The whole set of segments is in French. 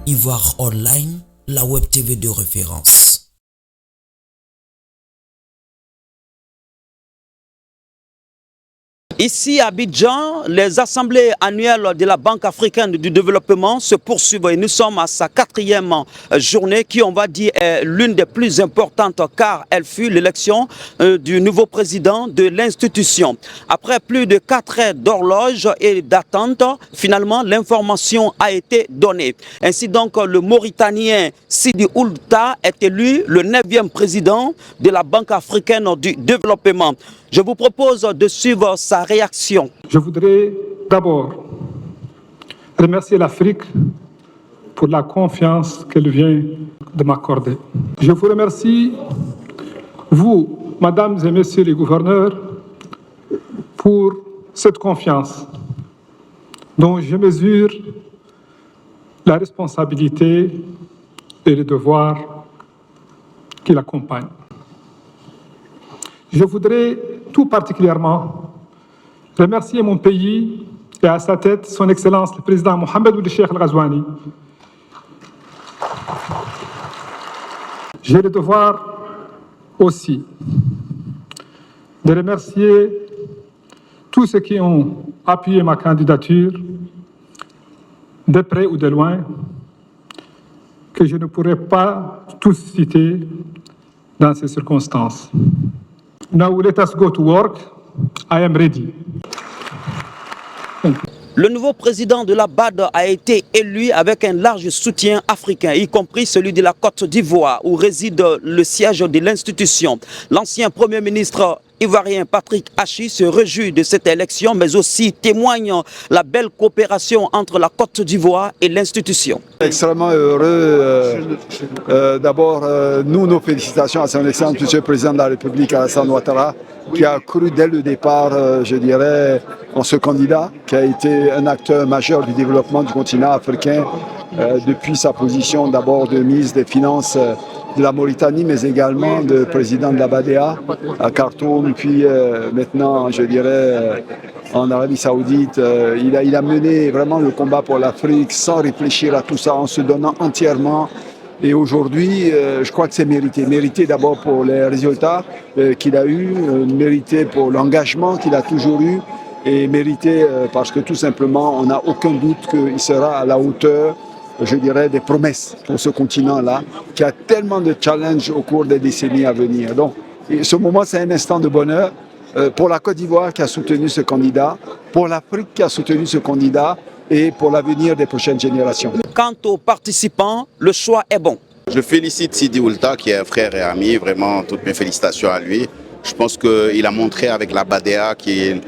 Ivoire Online, la web TV de référence. Ici à Abidjan, les assemblées annuelles de la Banque africaine du développement se poursuivent et nous sommes à sa 4e journée qui, on va dire, est l'une des plus importantes car elle fut l'élection du nouveau président de l'institution. Après plus de 4 heures d'horloge et d'attente, finalement l'information a été donnée. Ainsi donc, le Mauritanien Sidi Oulta est élu le 9e président de la Banque africaine du développement. Je vous propose de suivre sa réaction. Je voudrais d'abord remercier l'Afrique pour la confiance qu'elle vient de m'accorder. Je vous remercie, vous, mesdames et messieurs les gouverneurs, pour cette confiance dont je mesure la responsabilité et le devoir qui l'accompagnent. Je voudrais tout particulièrement remercier mon pays et à sa tête son Excellence le président Mohamed Ould Cheikh Al Ghazouani. J'ai le devoir aussi de remercier tous ceux qui ont appuyé ma candidature, de près ou de loin, que je ne pourrais pas tous citer dans ces circonstances. Now let us go to work. I am ready. Le nouveau président de la BAD a été élu avec un large soutien africain, y compris celui de la Côte d'Ivoire, où réside le siège de l'institution. L'ancien Premier ministre ivoirien Patrick Hachi se réjouit de cette élection, mais aussi témoigne la belle coopération entre la Côte d'Ivoire et l'institution. Extrêmement heureux. D'abord, nos félicitations à son Excellence, Monsieur le Président de la République, Alassane Ouattara, qui a cru dès le départ, je dirais, en ce candidat, qui a été un acteur majeur du développement du continent africain, depuis sa position d'abord de ministre des Finances de la Mauritanie, mais également de président de la BADEA à Khartoum, puis maintenant, je dirais, en Arabie Saoudite. Il a mené vraiment le combat pour l'Afrique sans réfléchir à tout ça, en se donnant entièrement. Et aujourd'hui, je crois que c'est mérité. Mérité d'abord pour les résultats qu'il a eus, mérité pour l'engagement qu'il a toujours eu, et mérité parce que tout simplement, on n'a aucun doute qu'il sera à la hauteur, je dirais, des promesses pour ce continent-là, qui a tellement de challenges au cours des décennies à venir. Donc, ce moment, c'est un instant de bonheur pour la Côte d'Ivoire qui a soutenu ce candidat, pour l'Afrique qui a soutenu ce candidat et pour l'avenir des prochaines générations. Quant aux participants, le choix est bon. Je félicite Sidi Oulta, qui est un frère et ami, vraiment toutes mes félicitations à lui. Je pense qu'il a montré avec la BADEA qu'il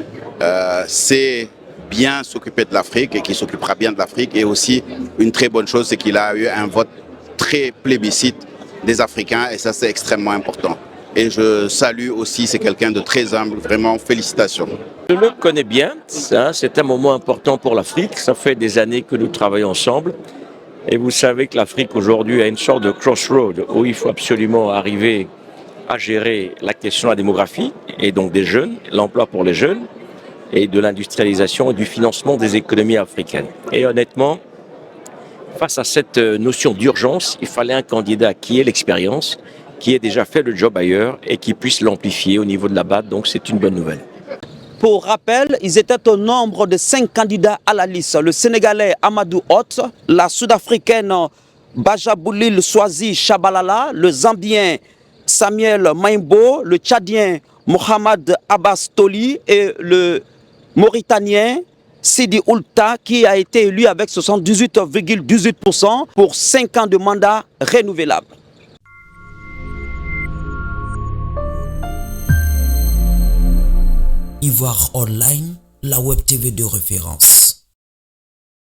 sait bien s'occuper de l'Afrique et qu'il s'occupera bien de l'Afrique. Et aussi, une très bonne chose, c'est qu'il a eu un vote très plébiscite des Africains et ça, c'est extrêmement important. Et je salue aussi, c'est quelqu'un de très humble, vraiment félicitations. Je le connais bien, c'est un moment important pour l'Afrique, ça fait des années que nous travaillons ensemble. Et vous savez que l'Afrique aujourd'hui a une sorte de crossroad où il faut absolument arriver à gérer la question de la démographie et donc des jeunes, l'emploi pour les jeunes et de l'industrialisation et du financement des économies africaines. Et honnêtement, face à cette notion d'urgence, il fallait un candidat qui ait l'expérience, qui ait déjà fait le job ailleurs et qui puisse l'amplifier au niveau de la BAD, donc c'est une bonne nouvelle. Pour rappel, ils étaient au nombre de 5 candidats à la liste. Le Sénégalais Amadou Hott, la Sud-Africaine Bajaboulil Swazi Chabalala, le Zambien Samuel Maimbo, le Tchadien Mohamed Abbas Toli et le Mauritanien Sidi Oulta qui a été élu avec 78,18% pour 5 ans de mandat renouvelable. Ivoire Online, la web TV de référence.